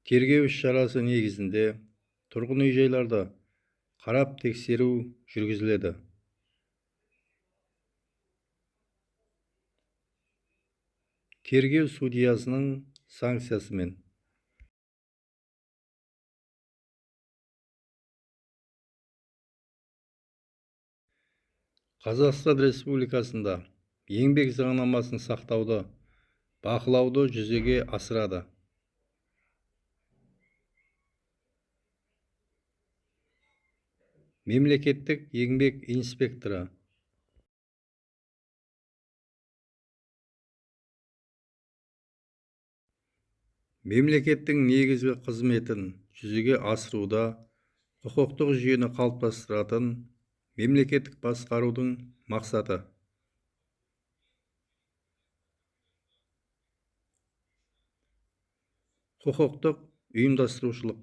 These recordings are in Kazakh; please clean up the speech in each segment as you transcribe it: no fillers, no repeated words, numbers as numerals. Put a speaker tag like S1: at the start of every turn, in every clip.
S1: Тергөө иш-чарасы негизинде тургун үй-жайларда карап текшерүү жүргүзүлөдү. Тергөө судьясынын санкциясы менен Қазақстан Республикасында еңбек заңнамасын сактауду, бакылауду жүзөгө асырады. Мемлекеттик еңбек инспектору мемлекеттин негизги кызметін жүзөгө асырууда кукуктук жүйөнү калыптастыратын мемлекеттик баскаруудун максаты. Кукуктук уюмдаштыруучулук.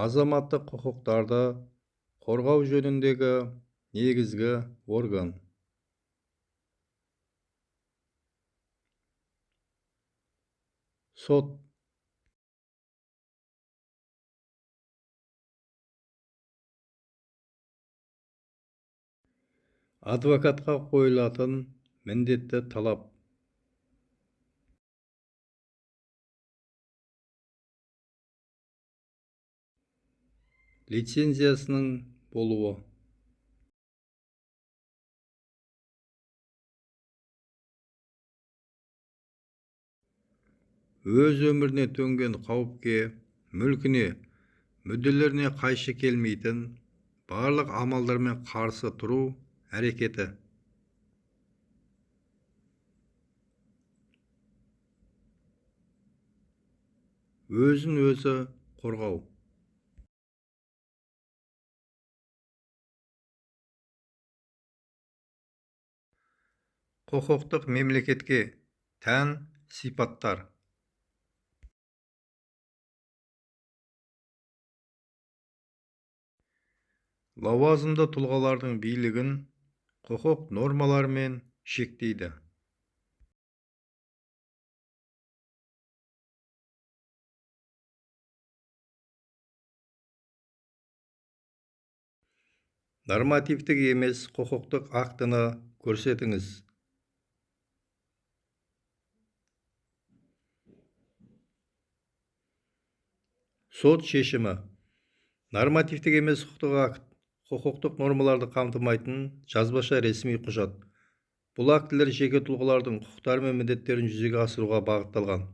S1: Азаматтык кукуктарды коргоо жөнүндөгү негизги орган. Сот. Адвокатка коюлатын міндетті талап. Лицензиясынын болуу. Өз өмүрүнө төнгөн кауіпке, мүлкүнө, мүдделерине кайшы келмейтін барлық амалдармен каршы туруу әрекеті. Өзүн өзү коргоо. Кукуктук мемлекетке тән сипаттар. Лауазымды тұлғалардың бийлигин кукук нормалары менен шектейди. Нормативдик эмес кукуктук актыны көрсөтүңүз. Сот шешими. Нормативдик эмес кукуктук акт кукуктук нормаларды камтымайтын жазбаша ресми кужат. Бул актилер жеке тұлғалардың кукуктары мен міндеттерин жүзөгө асырууга багытталган.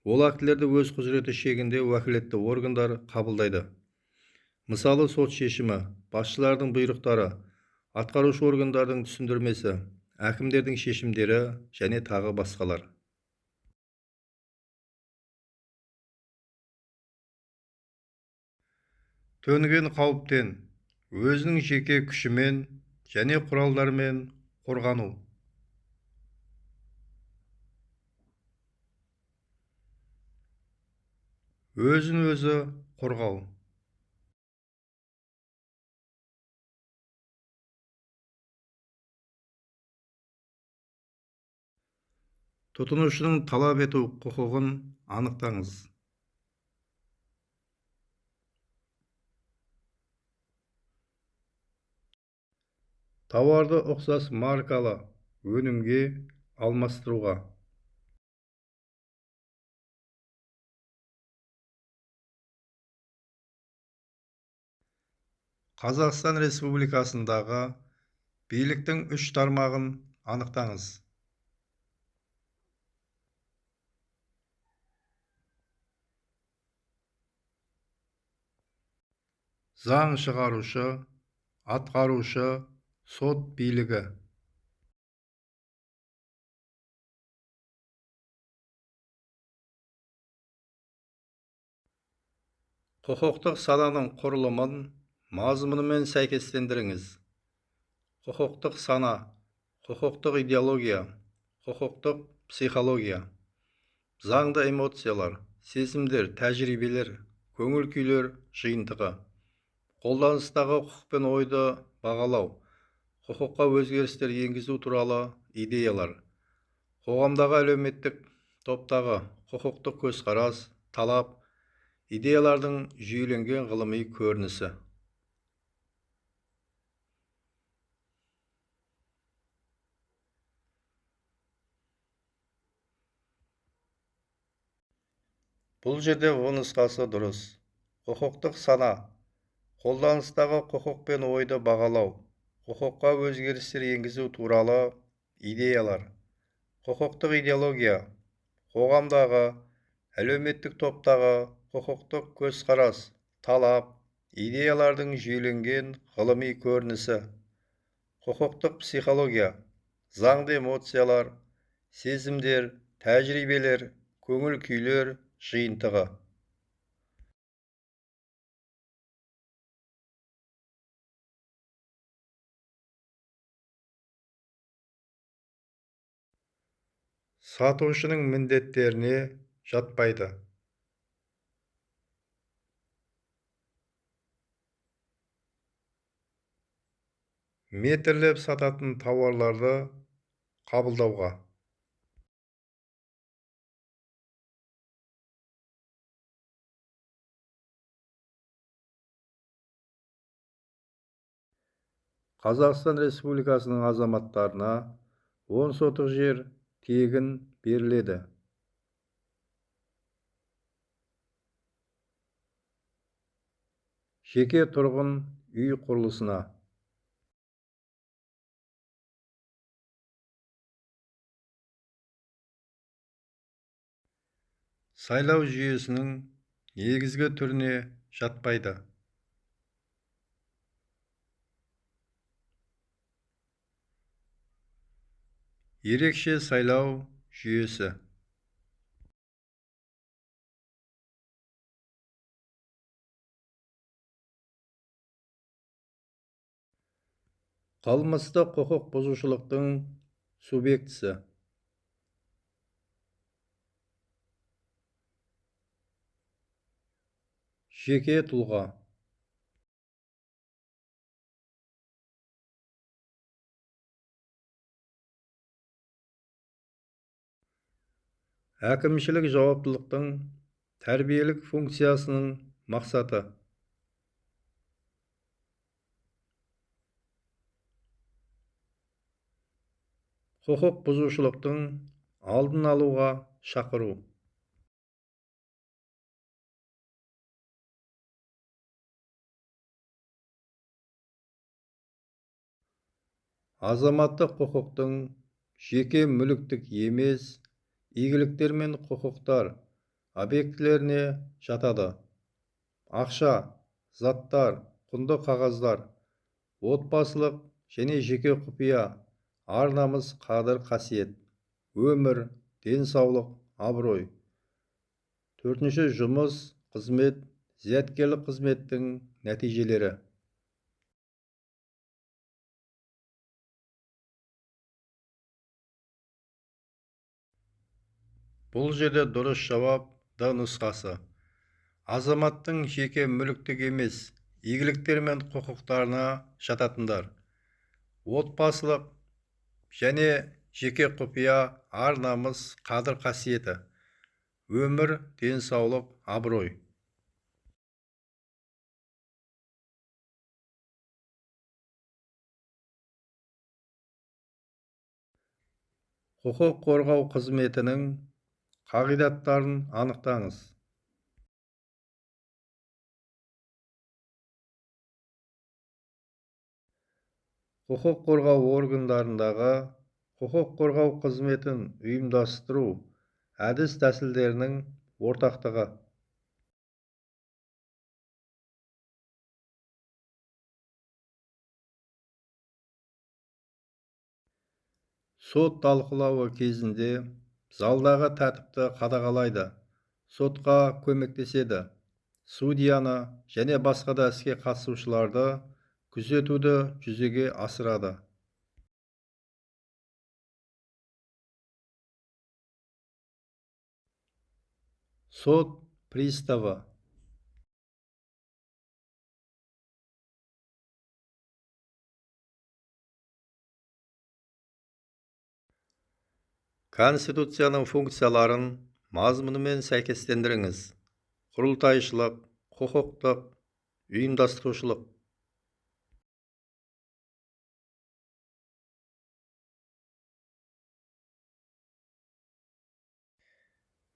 S1: Ол актилерди өз кузурети шегинде уәкилеттүү органдар кабылдайды. Мисалы, сот шешими, башчылардын буйруктары, аткаруучу органдардын түшүндүрмеси, акимдердин шешимдери және тагы баскалар. Төнгөн кауіптен өзүнүн жеке күчүмен және куралдарымен коргануу. Өзүн өзү коргоо. Тутунуучунун талап этүү кукугун аныктаңыз. Товарды окшош маркалы өнүмгө алмаштырууга. Қазақстан Республикасындағы бийликтин 3 тармагын аныктаңыз. Заң чыгаруучу, аткаруучу, сот бийлиги. Кукуктук сананын курулумун мазмуну менен сайкестендириңиз. Кукуктук сана, кукуктук идеология, кукуктук психология. Заңда эмоциялар, сезимдер, тәжірибелер, көңіл күйлөр жыйынтыгы. Колданыстагы кукук пен ойду багалау, құқыққа өзгерістер енгізу туралы идеялар, қоғамдағы әлеуметтік топтағы құқықтық көзқарас, талап, идеялардың жүйеленген ғылыми көрінісі. Бұл жерде о нұсқасы дұрыс. Құқықтық сана, қолданыстағы құқық пен ойды бағалау, құқыққа өзгерістер енгізу туралы идеялар, құқықтық идеология, қоғамдағы, әлеуметтік топтағы құқықтық көзқарас, талап, идеялардың жүйеленген ғылыми көрінісі, құқықтық психология, заңды эмоциялар, сезімдер, тәжірибелер, көңіл күйлер жиынтығы. Сатушының міндеттеріне жатпайды. Метрлеп сататын тауарларды қабылдауға. Қазақстан Республикасының азаматтарына 10 сотық жер тегін беріледі. Жеке тұрғын үй құрылысына. Сайлау жүйесінің негізгі түріне жатпайды. Ерекше сайлау жүйесі. Қылмыстық құқық бұзушылықтың субъектісі. Жеке тұлға. Әкімшілік жауаптылықтың тәрбиелік функциясының мақсаты. Құқық бұзушылықтың алдын алуға шақыру. Азаматтық құқықтың жеке мүліктік емес игіліктер мен құқықтар объектілеріне жатады. Ақша, заттар, құнды қағаздар, отбасылық және жеке құпия, ар-намыс, қадір-қасиет, өмір, денсаулық, абырой. Төртінші, жұмыс, қызмет, зияткерлік қызметтің нәтижелері. Бұл жерде дұрыс жауап Д нұсқасы. Азаматтың жеке мүліктік емес игіліктер мен құқықтарына жататындар. Отбасылық және жеке құпия, ар-намыс, қадір-қасиеті, өмір, денсаулық, абырой. Құқық қорғау қызметінің қағидаттарын анықтаңыз. Құқық қорғау органдарындағы құқық қорғау қызметін ұйымдастыру әдіс-тәсілдерінің ортақтығы. Сот талқылауы кезінде залдағы тәртіпті қадағалайды, сотқа көмектеседі, судьяны және басқа да іске қатысушыларды күзетуді жүзеге асырады. Сот приставы. Конституцияның функцияларын мазмұнымен сәйкестендіріңіз. Құрылтайшылық, құқықтық, ұйымдастырушылық.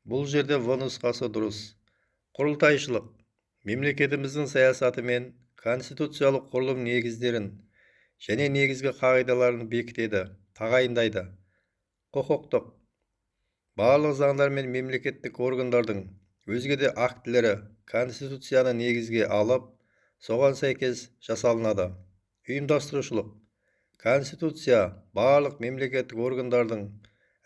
S1: Бұл жерде В нұсқасы дұрыс. Құрылтайшылық мемлекетіміздің саясаты мен конституциялық құрылым негіздерін және негізгі қағидаларын бекітеді, тағайындайды. Құқықтық барлық заңдар мен мемлекеттік органдардың өзге де актілері конституцияны негізге алып, соған сәйкес жасалынады. Ұйымдастырушылық конституция барлық мемлекеттік органдардың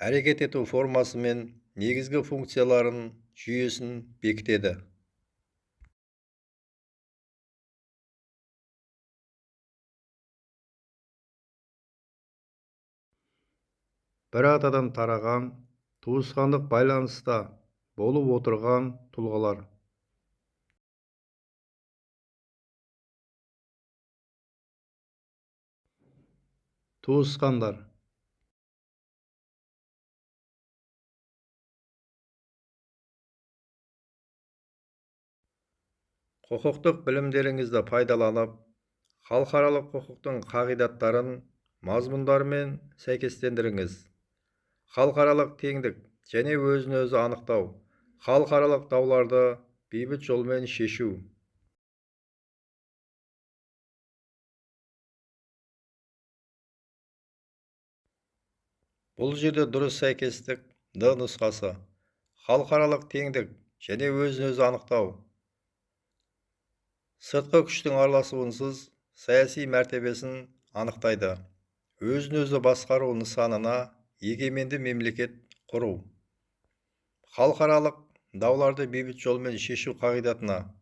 S1: әрекет ету формасы мен негізгі функцияларын жүйесін бекітеді. Бір атадан тараған туысқандық байланыста болып отырған тұлғалар. Туысқандар. Құқықтық білімдеріңізді пайдаланып, халықаралық құқықтың қағидаттарын мазмұндарымен сәйкестендіріңіз. Халықаралық теңдік және өзін-өзі анықтау, халықаралық дауларды бейбіт жолмен шешу. Бұл жерде дұрыс сәйкестік Д нұсқасы. Халықаралық теңдік және өзін-өзі анықтау. Сыртқы күштің араласуынсыз саяси мәртебесін анықтайды. Өзін-өзі басқару нысанына егеменді мемлекет құру. Халықаралық дауларды бейбіт жолмен шешу қағидатына.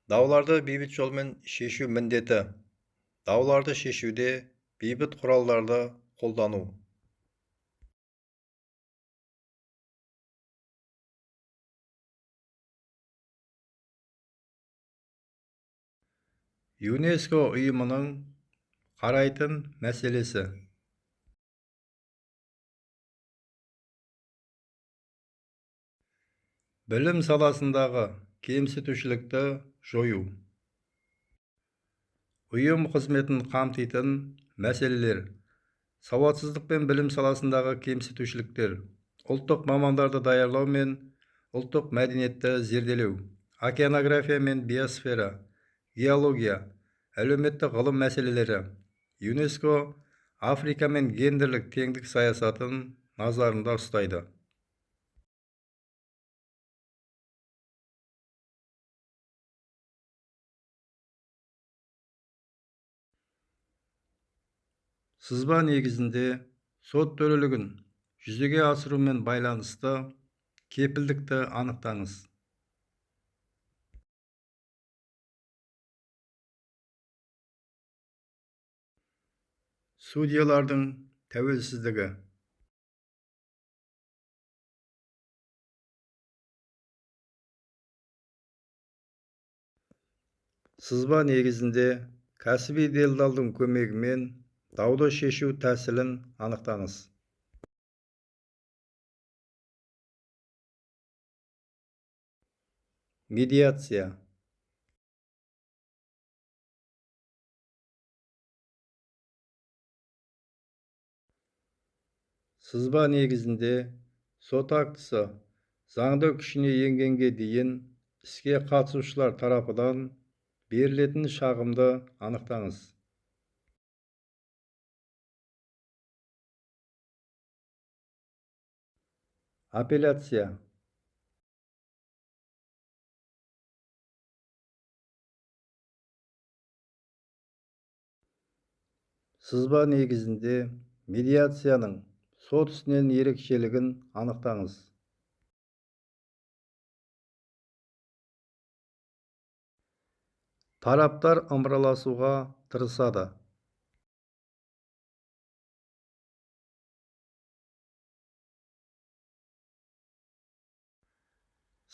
S1: Дауларды бейбіт жолмен шешу міндеті. Дауларды шешуде бейбіт құралдарды қолдану. ЮНЕСКО ұйымының қарайтын мәселесі. Білім саласындағы кемсітушілікті жою. Ұйым қызметін қамтитын мәселелер. Сауатсыздық пен білім саласындағы кемсітушіліктер. Ұлттық мамандарды даярлау мен ұлттық мәдениетті зерделеу. Океанография мен биосфера. Геология, әлеуметтік ғылым мәселелері. ЮНЕСКО Африка мен гендерлік теңдік саясатын назарында ұстайды. Сызба негізінде сот төрелігін жүзеге асырумен байланысты кепілдікті анықтаңыз. Судьялардың тәуелсіздігі. Сызба негізінде кәсіби делдалдың көмегімен дауды шешу тәсілін анықтаңыз. Медиация. Сызба негізінде сот актісі заңды күшіне енгенге дейін іске қатысушылар тарапынан берілетін шағымды анықтаңыз. Апелляция. Сызба негізінде медиацияның сот ісінен ерекшелігін анықтаңыз. Тараптар ымыраласуға тырысады.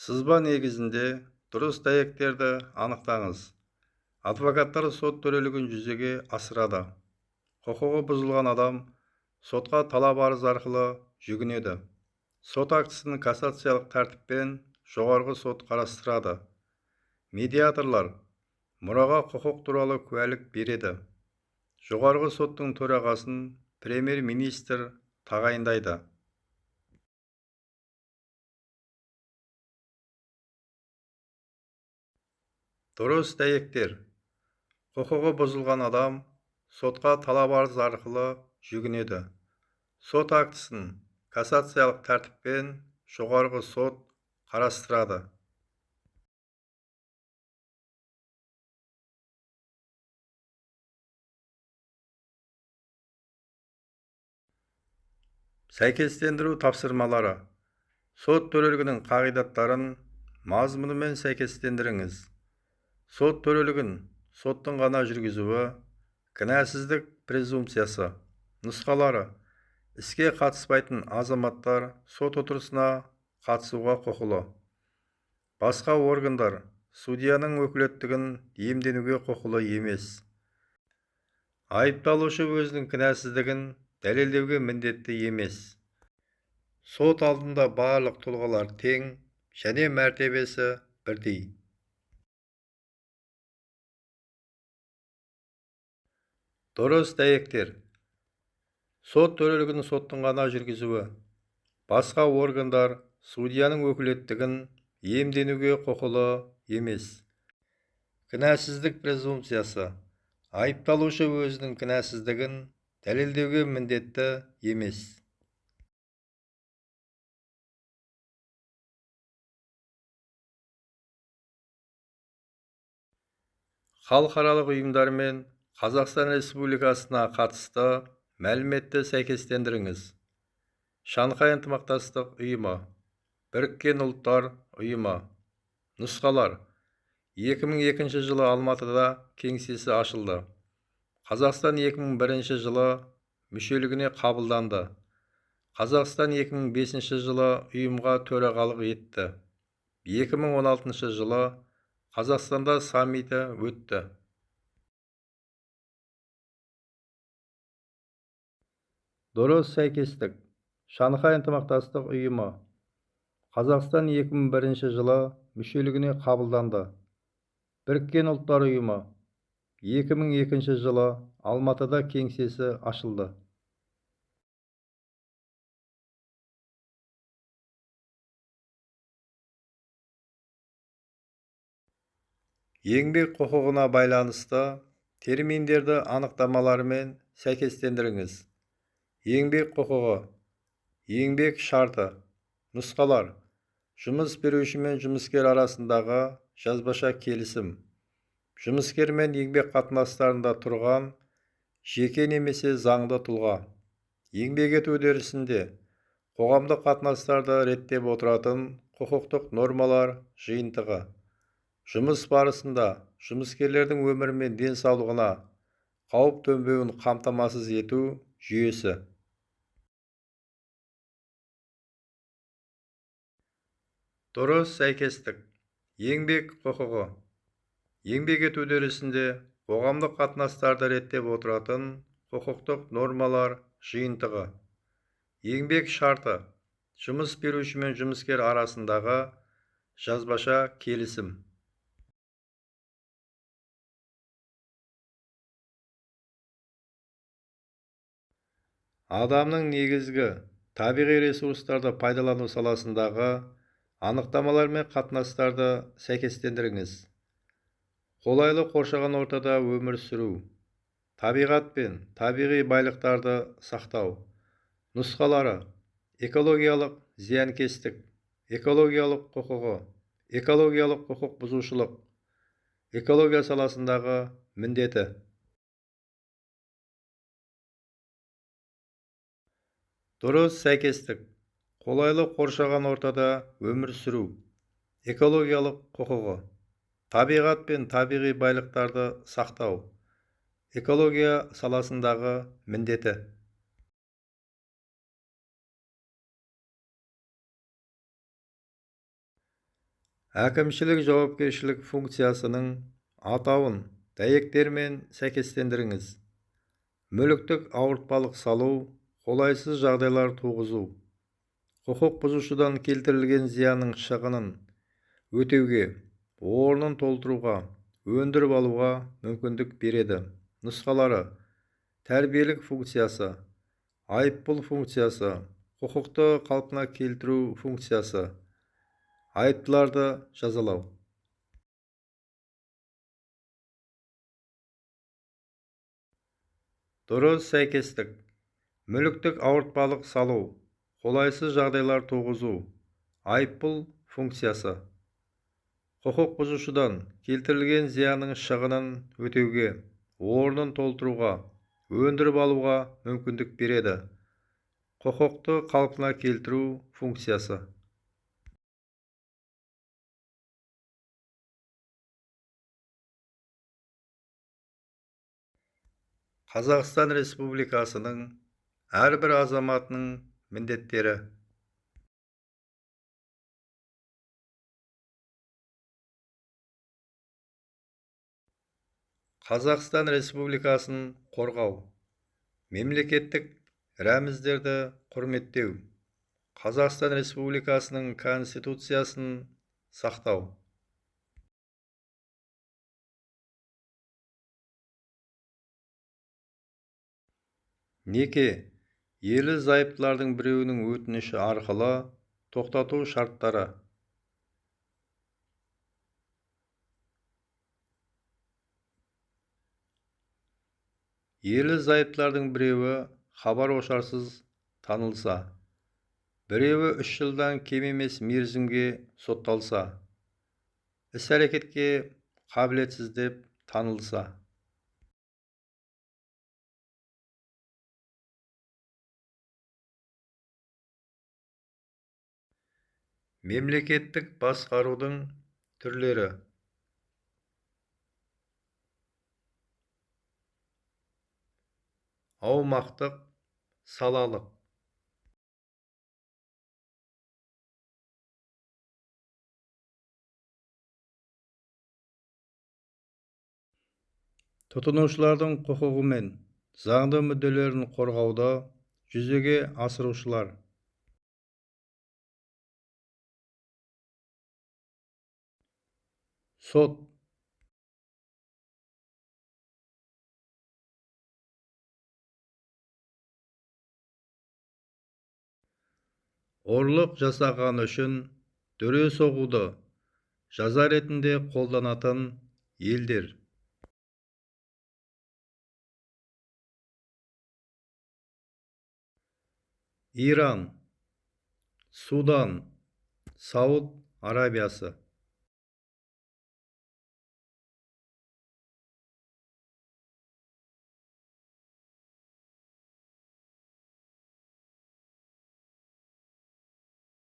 S1: Сызба негізінде дұрыс дәйектерді анықтаңыз. Адвокаттар сот төрелігін жүзеге асырады. Құқығы бұзылған адам сотқа талап арыз арқылы жүгінеді. Сот актісін кассациялық тәртіппен жоғарғы сот қарастырады. Медиаторлар мұраға құқық туралы куәлік береді. Жоғарғы соттың төрағасын премьер-министр тағайындайды. Дұрыс дәйектер. Құқығы бұзылған адам сотқа талап арыз арқылы жүгінеді. Сот актісін кассациялық тәртіппен жоғарғы сот қарастырады. Сәйкестендіру тапсырмалары. Сот төрелігінің қағидаттарын мазмұнымен сәйкестендіріңіз. Сот төрелігін соттың ғана жүргізуі, кінәсіздік презумпциясы. Нұсқалары. Іске қатыспайтын азаматтар сот отырысына қатысуға құқылы. Басқа органдар судьяның өкілеттігін иемденуге құқылы емес. Айыпталушы өзінің кінәсіздігін дәлелдеуге міндетті емес. Сот алдында барлық тұлғалар тең және мәртебесі бірдей. Дұрыс дәйектер. Сот төрелігін соттың ғана жүргізуі. Басқа органдар судьяның өкілеттігін иемденуге құқылы емес. Кінәсіздік презумпциясы. Айыпталушы өзінің кінәсіздігін дәлелдеуге міндетті емес. Халықаралық ұйымдар мен Қазақстан Республикасына қатысты мәліметті сәйкестендіріңіз. Шанхай ынтымақтастық ұйымы, Біріккен ұлттар ұйымы. Нұсқалар. 2002 жылы Алматыда кеңсесі ашылды. Қазақстан 2001 жылы мүшелігіне қабылданды. Қазақстан 2005 жылы ұйымға төрағалық етті. 2016 жылы Қазақстанда саммиті өтті. Дұрыс сәйкестік. Шанхай ынтымақтастық ұйымы. Қазақстан 2001 жылы мүшелігіне қабылданды. Біріккен ұлттар ұйымы. 2002 жылы Алматыда кеңсесі ашылды. Еңбек құқығына байланысты терминдерді анықтамаларымен сәйкестендіріңіз. Еңбек құқығы. Еңбек шарты. Нұсқалар. Жұмыс беруші мен жұмыскер арасындағы жазбаша келісім. Жұмыскер мен еңбек қатынастарында тұрған жеке немесе заңды тұлға. Еңбек ету үдерісінде қоғамдық қатынастарды реттеп отыратын құқықтық нормалар жиынтығы. Жұмыс барысында жұмыскерлердің өмірі мен денсаулығына қауіп төнбеуін қамтамасыз ету жүйесі. Дұрыс сәйкестік. Еңбек құқығы. Еңбек ету үдерісінде қоғамдық қатынастарды реттеп отыратын құқықтық нормалар жиынтығы. Еңбек шарты. Жұмыс беруші мен жұмыскер арасындағы жазбаша келісім. Адамның негізгі табиғи ресурстарды пайдалану саласындағы анықтамалар мен қатынастарды сәйкестендіріңіз. Қолайлы қоршаған ортада өмір сүру. Табиғат пен табиғи байлықтарды сақтау. Нұсқалары. Экологиялық зиянкестік. Экологиялық құқығы. Экологиялық құқық бұзушылық. Экология саласындағы міндеті. Дұрыс сәйкестік. Қолайлы қоршаған ортада өмір сүру. Экологиялық құқығы. Табиғат пен табиғи байлықтарды сақтау. Экология саласындағы міндеті. Әкімшілік жауапкершілік функциясының атауын дәйектермен сәйкестендіріңіз. Мүліктік ауыртпалық салу, қолайсыз жағдайлар туғызу, құқық бұзушыдан келтірілген зиянның шығынын өтеуге, орнын толтыруға, өндіріп алуға мүмкіндік береді. Нұсқалары: тәрбиелік функциясы, айыппұл функциясы, құқықты қалпына келтіру функциясы, айыптыларды жазалау. Дұрыс сәйкестік: мүліктік ауыртпалық салу, қолайсыз жағдайлар туғызу, айыппұл функциясы. Құқық бұзушыдан келтірілген зиянның шығынын өтеуге, орнын толтыруға, өндіріп алуға мүмкіндік береді. Құқықты қалпына келтіру функциясы. Қазақстан Республикасының әрбір азаматының міндеттері. Қазақстан Республикасын қорғау, мемлекеттік рәміздерді құрметтеу, Қазақстан Республикасының Конституциясын сақтау. Неке ерлі-зайыптылардың біреуінің өтініші арқылы тоқтату шарттары. Ерлі-зайыптылардың біреуі хабар-ошарсыз танылса, біреуі 3 жылдан кем емес мерзімге сотталса, іс-әрекетке қабілетсіз деп танылса. Мемлекеттік басқарудың түрлері. Аумақтық, салалық. Тұтынушылардың құқығы мен заңды мүдделерін қорғауды жүзеге асырушылар. Сот. Ұрлық жасаған үшін дүре соғуды жаза ретінде қолданатын елдер. Иран, Судан, Сауд Арабиясы.